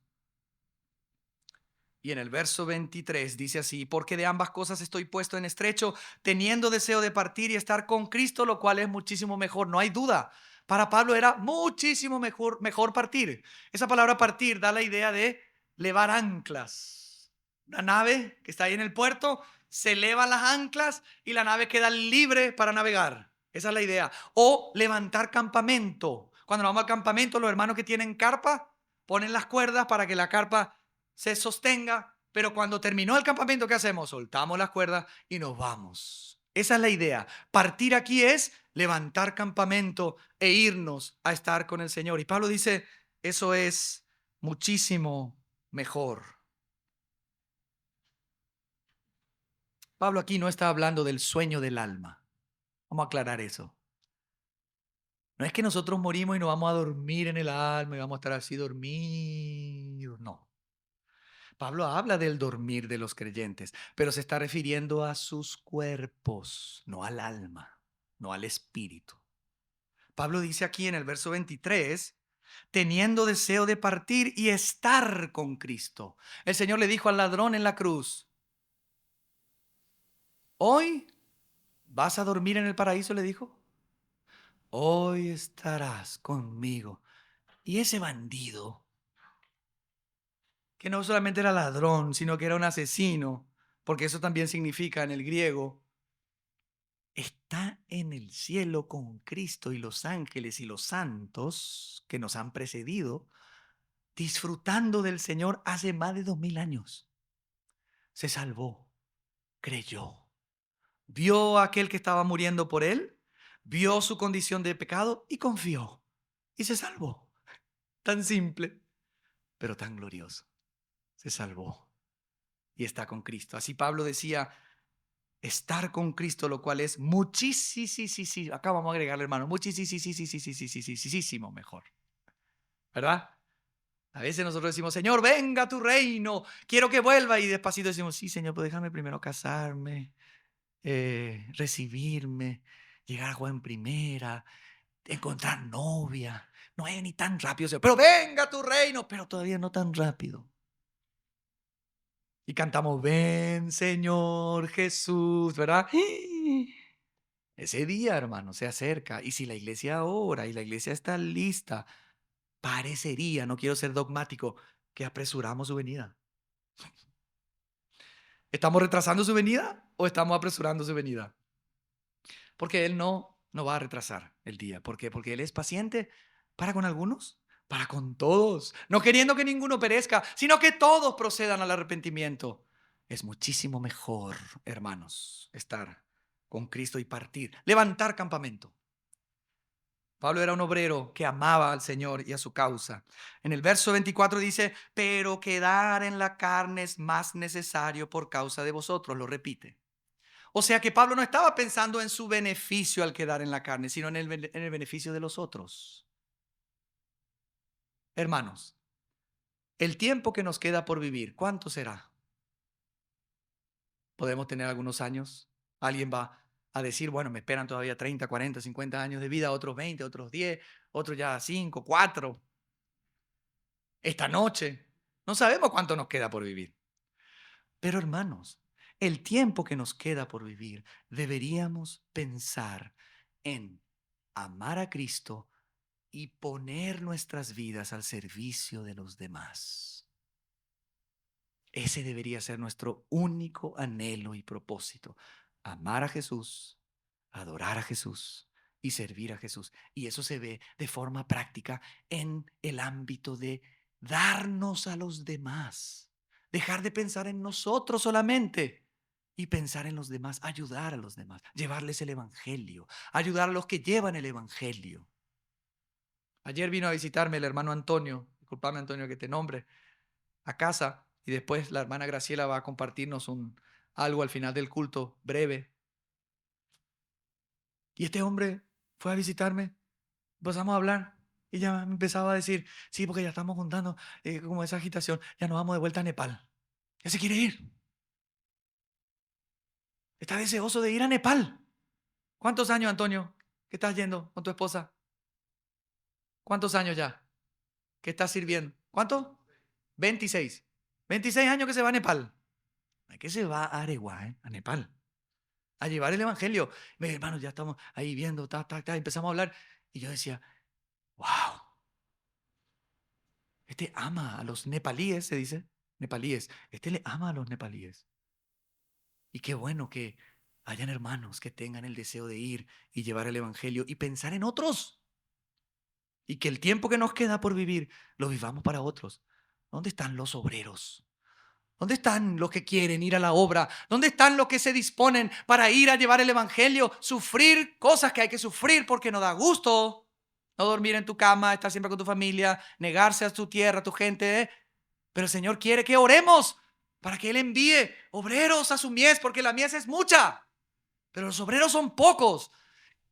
Y en el verso 23 dice así: porque de ambas cosas estoy puesto en estrecho, teniendo deseo de partir y estar con Cristo, lo cual es muchísimo mejor. No hay duda. Para Pablo era muchísimo mejor partir. Esa palabra partir da la idea de levar anclas. Una nave que está ahí en el puerto, se elevan las anclas y la nave queda libre para navegar. Esa es la idea. O levantar campamento. Cuando nos vamos al campamento, los hermanos que tienen carpa ponen las cuerdas para que la carpa se sostenga, pero cuando terminó el campamento, ¿qué hacemos? Soltamos las cuerdas y nos vamos. Esa es la idea. Partir aquí es levantar campamento e irnos a estar con el Señor. Y Pablo dice, eso es muchísimo mejor. Pablo aquí no está hablando del sueño del alma. Vamos a aclarar eso. No es que nosotros morimos y nos vamos a dormir en el alma y vamos a estar así dormidos. No. Pablo habla del dormir de los creyentes, pero se está refiriendo a sus cuerpos, no al alma, no al espíritu. Pablo dice aquí en el verso 23, teniendo deseo de partir y estar con Cristo. El Señor le dijo al ladrón en la cruz, hoy vas a dormir en el paraíso, le dijo. Hoy estarás conmigo. Y ese bandido, que no solamente era ladrón, sino que era un asesino, porque eso también significa en el griego, está en el cielo con Cristo y los ángeles y los santos que nos han precedido, disfrutando del Señor hace más de 2000 años. Se salvó, creyó, vio a aquel que estaba muriendo por él, vio su condición de pecado y confió. Y se salvó. Tan simple, pero tan glorioso. Se salvó y está con Cristo. Así Pablo decía, estar con Cristo, lo cual es muchísimo, acá vamos a agregarle, hermano, muchísimo mejor, ¿verdad? A veces nosotros decimos, Señor, venga a tu reino, quiero que vuelva, y despacito decimos, sí, Señor, pues déjame primero casarme, recibirme, llegar a jugar en primera, encontrar novia. No es ni tan rápido, Señor, pero venga a tu reino, pero todavía no tan rápido. Y cantamos, ven, Señor Jesús, ¿verdad? Ese día, hermano, se acerca. Y si la iglesia ora y la iglesia está lista, parecería, no quiero ser dogmático, que apresuramos su venida. ¿Estamos retrasando su venida o estamos apresurando su venida? Porque Él no va a retrasar el día. ¿Por qué? Porque Él es paciente para con algunos, para con todos, no queriendo que ninguno perezca, sino que todos procedan al arrepentimiento. Es muchísimo mejor, hermanos, estar con Cristo y partir, levantar campamento. Pablo era un obrero que amaba al Señor y a su causa. En el verso 24 dice, pero quedar en la carne es más necesario por causa de vosotros. Lo repite. O sea que Pablo no estaba pensando en su beneficio al quedar en la carne, sino en el beneficio de los otros. Hermanos, el tiempo que nos queda por vivir, ¿cuánto será? Podemos tener algunos años. Alguien va a decir, bueno, me esperan todavía 30, 40, 50 años de vida, otros 20, otros 10, otros ya 5, 4. Esta noche. No sabemos cuánto nos queda por vivir. Pero hermanos, el tiempo que nos queda por vivir, deberíamos pensar en amar a Cristo y poner nuestras vidas al servicio de los demás. Ese debería ser nuestro único anhelo y propósito. Amar a Jesús, adorar a Jesús y servir a Jesús. Y eso se ve de forma práctica en el ámbito de darnos a los demás. Dejar de pensar en nosotros solamente. y pensar en los demás, ayudar a los demás, llevarles el evangelio, ayudar a los que llevan el evangelio. Ayer vino a visitarme el hermano Antonio, disculpame Antonio que te nombre, a casa, y después la hermana Graciela va a compartirnos algo al final del culto breve. Y este hombre fue a visitarme, empezamos a hablar y ya me empezaba a decir, sí, porque ya estamos juntando como esa agitación, ya nos vamos de vuelta a Nepal. Ya se quiere ir. Está deseoso de ir a Nepal. ¿Cuántos años, Antonio, que estás yendo con tu esposa? ¿Cuántos años ya que estás sirviendo? ¿Cuánto? 26. 26 años que se va a Nepal. ¿A qué se va a Areguá, a Nepal? A llevar el evangelio. Mis hermanos, ya estamos ahí viendo, empezamos a hablar. Y yo decía, wow, este ama a los nepalíes, se dice. Nepalíes. Este le ama a los nepalíes. Y qué bueno que hayan hermanos que tengan el deseo de ir y llevar el evangelio y pensar en otros. Y que el tiempo que nos queda por vivir lo vivamos para otros. ¿Dónde están los obreros? ¿Dónde están los que quieren ir a la obra? ¿Dónde están los que se disponen para ir a llevar el evangelio? Sufrir cosas que hay que sufrir porque no da gusto. No dormir en tu cama, estar siempre con tu familia, negarse a tu tierra, a tu gente. Pero el Señor quiere que oremos para que Él envíe obreros a su mies, porque la mies es mucha, pero los obreros son pocos.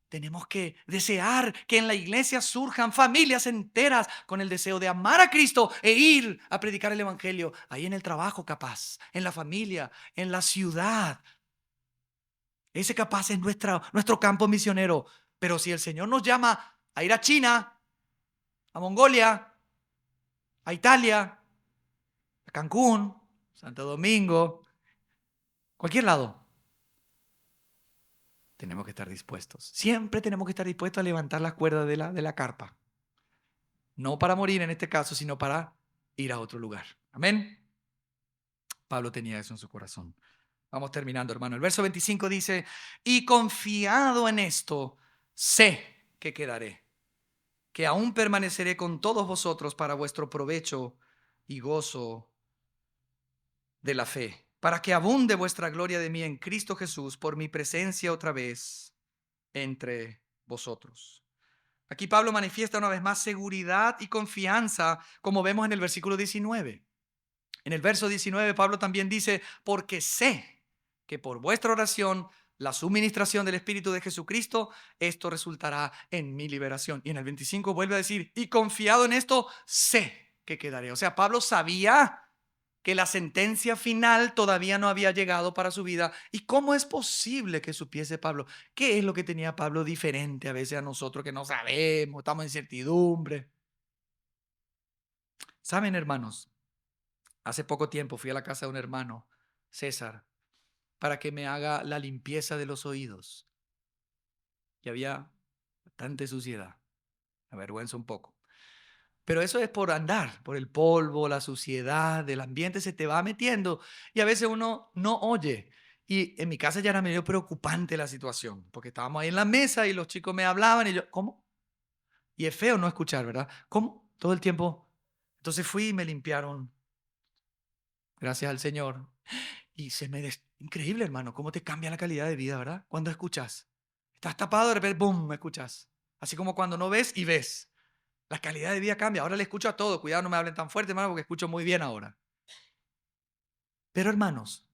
Tenemos que desear que en la iglesia surjan familias enteras con el deseo de amar a Cristo e ir a predicar el evangelio. Ahí en el trabajo capaz, en la familia, en la ciudad. Ese capaz es nuestro campo misionero. Pero si el Señor nos llama a ir a China, a Mongolia, a Italia, a Cancún, Santo Domingo, cualquier lado, tenemos que estar dispuestos. Siempre tenemos que estar dispuestos a levantar las cuerdas de la carpa. No para morir en este caso, sino para ir a otro lugar. Amén. Pablo tenía eso en su corazón. Vamos terminando, hermano. El verso 25 dice, y confiado en esto, sé que quedaré, que aún permaneceré con todos vosotros para vuestro provecho y gozo de la fe, para que abunde vuestra gloria de mí en Cristo Jesús por mi presencia otra vez entre vosotros. Aquí Pablo manifiesta una vez más seguridad y confianza, como vemos en el versículo 19. En el verso 19 Pablo también dice, porque sé que por vuestra oración, la suministración del Espíritu de Jesucristo, esto resultará en mi liberación. Y en el 25 vuelve a decir, y confiado en esto, sé que quedaré. O sea, Pablo sabía que la sentencia final todavía no había llegado para su vida. ¿Y cómo es posible que supiese Pablo? ¿Qué es lo que tenía Pablo diferente a veces a nosotros que no sabemos, estamos en incertidumbre? ¿Saben, hermanos? Hace poco tiempo fui a la casa de un hermano, César, para que me haga la limpieza de los oídos. Y había bastante suciedad. Me avergüenza un poco. Pero eso es por andar, por el polvo, la suciedad, el ambiente se te va metiendo y a veces uno no oye. Y en mi casa ya era medio preocupante la situación, porque estábamos ahí en la mesa y los chicos me hablaban y yo, ¿cómo? Y es feo no escuchar, ¿verdad? ¿Cómo? Todo el tiempo. Entonces fui y me limpiaron, gracias al Señor. Y increíble, hermano, cómo te cambia la calidad de vida, ¿verdad? Cuando escuchas. Estás tapado, de repente, ¡pum!, me escuchas. Así como cuando no ves y ves. La calidad de vida cambia. Ahora le escucho a todo. Cuidado, no me hablen tan fuerte, hermano, porque escucho muy bien ahora. Pero, hermanos,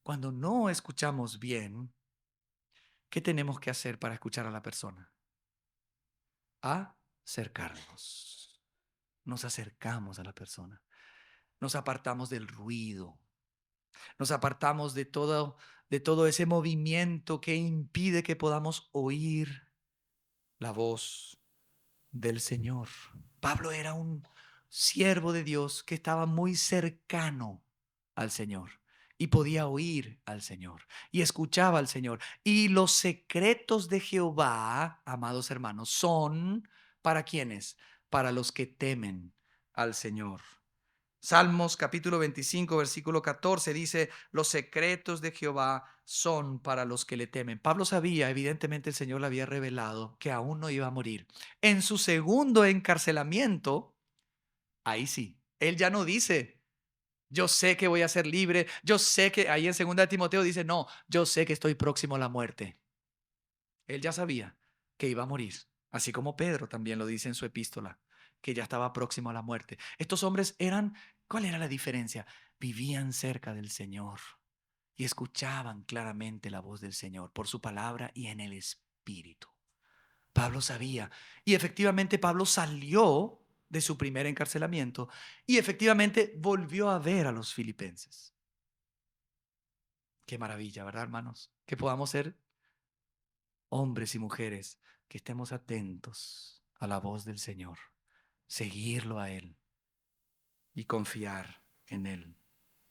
cuando no escuchamos bien, ¿qué tenemos que hacer para escuchar a la persona? Acercarnos. Nos acercamos a la persona. Nos apartamos del ruido. Nos apartamos de todo ese movimiento que impide que podamos oír la voz del Señor. Pablo era un siervo de Dios que estaba muy cercano al Señor y podía oír al Señor y escuchaba al Señor. Y los secretos de Jehová, amados hermanos, son ¿para quiénes? Para los que temen al Señor. Salmos capítulo 25, versículo 14 dice, los secretos de Jehová son para los que le temen. Pablo sabía, evidentemente el Señor le había revelado que aún no iba a morir. En su segundo encarcelamiento, ahí sí, él ya no dice, Yo sé que voy a ser libre. Yo sé que, ahí en 2 de Timoteo dice, no, yo sé que estoy próximo a la muerte. Él ya sabía que iba a morir, así como Pedro también lo dice en su epístola, que ya estaba próximo a la muerte. Estos hombres eran, ¿cuál era la diferencia? Vivían cerca del Señor y escuchaban claramente la voz del Señor por su palabra y en el Espíritu. Pablo sabía, y efectivamente Pablo salió de su primer encarcelamiento y efectivamente volvió a ver a los filipenses. Qué maravilla, ¿verdad, hermanos? Que podamos ser hombres y mujeres que estemos atentos a la voz del Señor, seguirlo a Él y confiar en Él.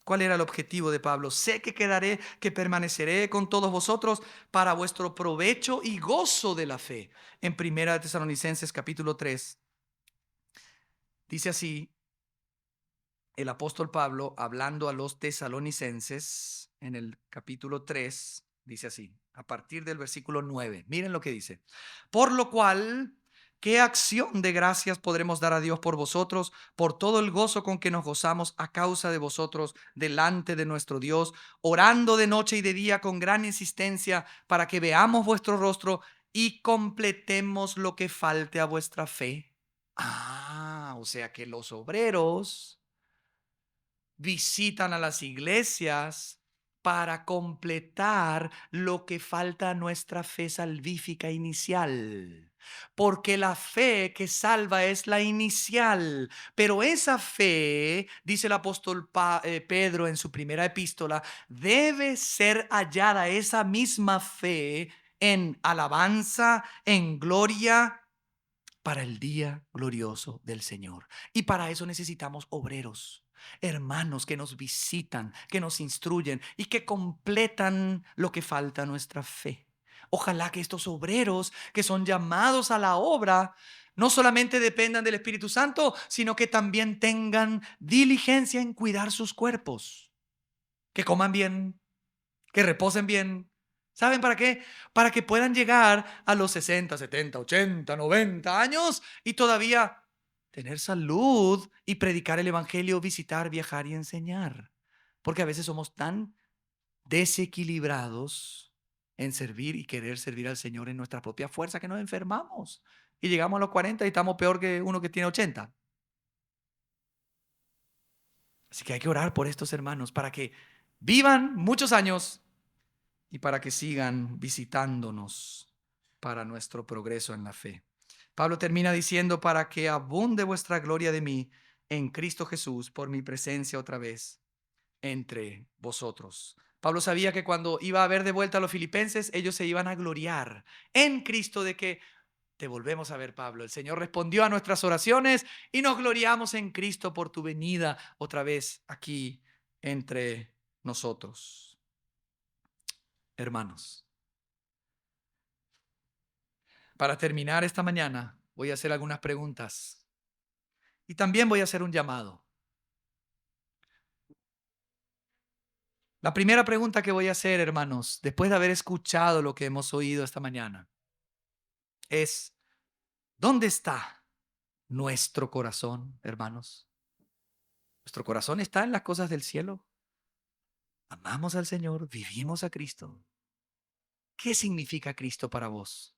¿Cuál era el objetivo de Pablo? Sé que quedaré, que permaneceré con todos vosotros para vuestro provecho y gozo de la fe. En 1 Tesalonicenses capítulo 3 dice así el apóstol Pablo hablando a los tesalonicenses en el capítulo 3, dice así, a partir del versículo 9. Miren lo que dice. Por lo cual, ¿qué acción de gracias podremos dar a Dios por vosotros, por todo el gozo con que nos gozamos a causa de vosotros delante de nuestro Dios, orando de noche y de día con gran insistencia para que veamos vuestro rostro y completemos lo que falte a vuestra fe? O sea que los obreros visitan a las iglesias para completar lo que falta a nuestra fe salvífica inicial. Porque la fe que salva es la inicial. Pero esa fe, dice el apóstol Pedro en su primera epístola, debe ser hallada esa misma fe en alabanza, en gloria, para el día glorioso del Señor. Y para eso necesitamos obreros, hermanos que nos visitan, que nos instruyen y que completan lo que falta a nuestra fe. Ojalá que estos obreros que son llamados a la obra no solamente dependan del Espíritu Santo, sino que también tengan diligencia en cuidar sus cuerpos, que coman bien, que reposen bien. ¿Saben para qué? Para que puedan llegar a los 60, 70, 80, 90 años y todavía tener salud y predicar el evangelio, visitar, viajar y enseñar. Porque a veces somos tan desequilibrados en servir y querer servir al Señor en nuestra propia fuerza que nos enfermamos y llegamos a los 40 y estamos peor que uno que tiene 80. Así que hay que orar por estos hermanos para que vivan muchos años y para que sigan visitándonos para nuestro progreso en la fe. Pablo termina diciendo, para que abunde vuestra gloria de mí en Cristo Jesús por mi presencia otra vez entre vosotros. Pablo sabía que cuando iba a ver de vuelta a los filipenses, ellos se iban a gloriar en Cristo de que te volvemos a ver, Pablo. El Señor respondió a nuestras oraciones y nos gloriamos en Cristo por tu venida otra vez aquí entre nosotros. Hermanos, para terminar esta mañana, voy a hacer algunas preguntas y también voy a hacer un llamado. La primera pregunta que voy a hacer, hermanos, después de haber escuchado lo que hemos oído esta mañana, es, ¿dónde está nuestro corazón, hermanos? ¿Nuestro corazón está en las cosas del cielo? ¿Amamos al Señor? ¿Vivimos a Cristo? ¿Qué significa Cristo para vos?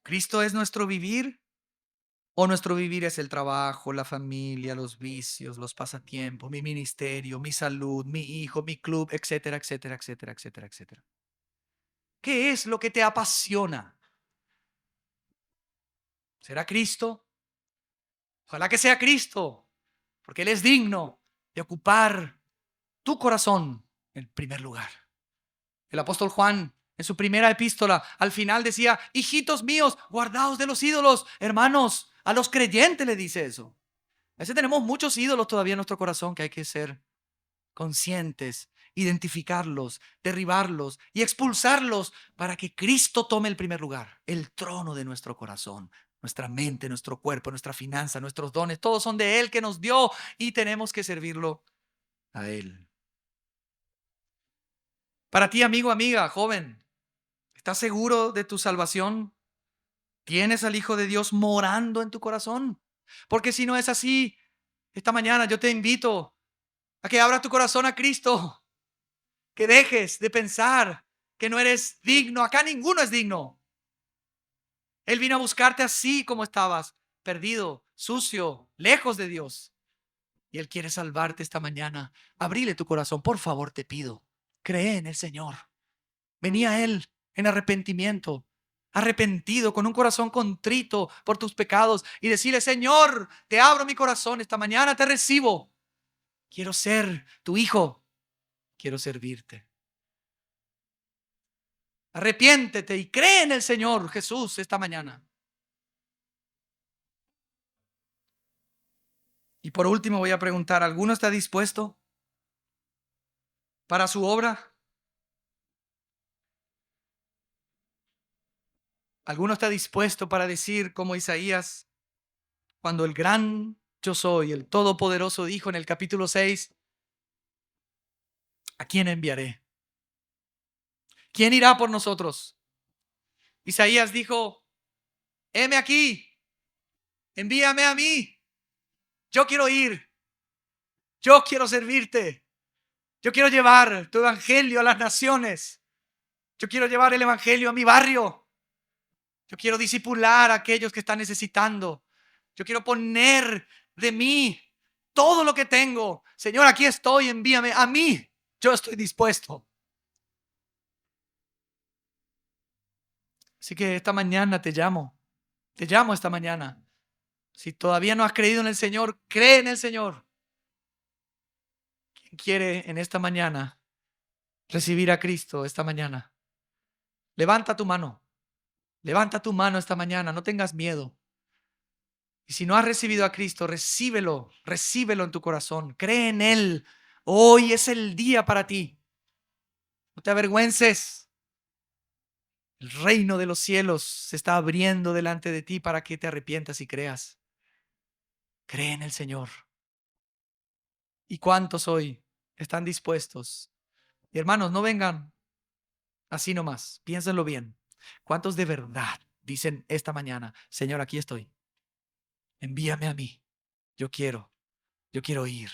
¿Cristo es nuestro vivir? ¿O nuestro vivir es el trabajo, la familia, los vicios, los pasatiempos, mi ministerio, mi salud, mi hijo, mi club, etcétera, etcétera, etcétera, etcétera, etcétera? ¿Qué es lo que te apasiona? ¿Será Cristo? Ojalá que sea Cristo, porque Él es digno de ocupar tu corazón en primer lugar. El apóstol Juan, en su primera epístola, al final decía, hijitos míos, guardaos de los ídolos. Hermanos, a los creyentes le dice eso. A veces tenemos muchos ídolos todavía en nuestro corazón que hay que ser conscientes, identificarlos, derribarlos y expulsarlos para que Cristo tome el primer lugar, el trono de nuestro corazón. Nuestra mente, nuestro cuerpo, nuestra finanza, nuestros dones, todos son de Él que nos dio y tenemos que servirlo a Él. Para ti, amigo, amiga, joven, ¿estás seguro de tu salvación? ¿Tienes al Hijo de Dios morando en tu corazón? Porque si no es así, Esta mañana yo te invito a que abras tu corazón a Cristo, que dejes de pensar que no eres digno. Acá ninguno es digno. Él vino a buscarte así como estabas, perdido, sucio, lejos de Dios. Y Él quiere salvarte esta mañana. Abrile tu corazón, por favor, te pido. Cree en el Señor. Vení a Él en arrepentimiento, arrepentido, con un corazón contrito por tus pecados y decirle: Señor, te abro mi corazón esta mañana, te recibo. Quiero ser tu hijo, quiero servirte. Arrepiéntete y cree en el Señor Jesús esta mañana. Y por último voy a preguntar: ¿alguno está dispuesto para su obra? ¿Alguno está dispuesto para decir como Isaías, cuando el gran yo soy, el Todopoderoso, dijo en el capítulo 6, ¿a quién enviaré? ¿Quién irá por nosotros? Isaías dijo: heme aquí, envíame a mí. Yo quiero ir, yo quiero servirte, yo quiero llevar tu evangelio a las naciones, yo quiero llevar el evangelio a mi barrio, yo quiero discipular a aquellos que están necesitando, yo quiero poner de mí todo lo que tengo. Señor, aquí estoy, envíame a mí, yo estoy dispuesto. Así que esta mañana te llamo esta mañana. Si todavía no has creído en el Señor, cree en el Señor. ¿Quién quiere en esta mañana recibir a Cristo esta mañana? Levanta tu mano. Levanta tu mano esta mañana. No tengas miedo. Y si no has recibido a Cristo, recíbelo. Recíbelo en tu corazón. Cree en Él. Hoy es el día para ti. No te avergüences. El reino de los cielos se está abriendo delante de ti para que te arrepientas y creas. Cree en el Señor. ¿Y cuántos hoy están dispuestos? Y hermanos, no vengan así nomás. Piénsenlo bien. ¿Cuántos de verdad dicen esta mañana: Señor, aquí estoy, envíame a mí, yo quiero ir?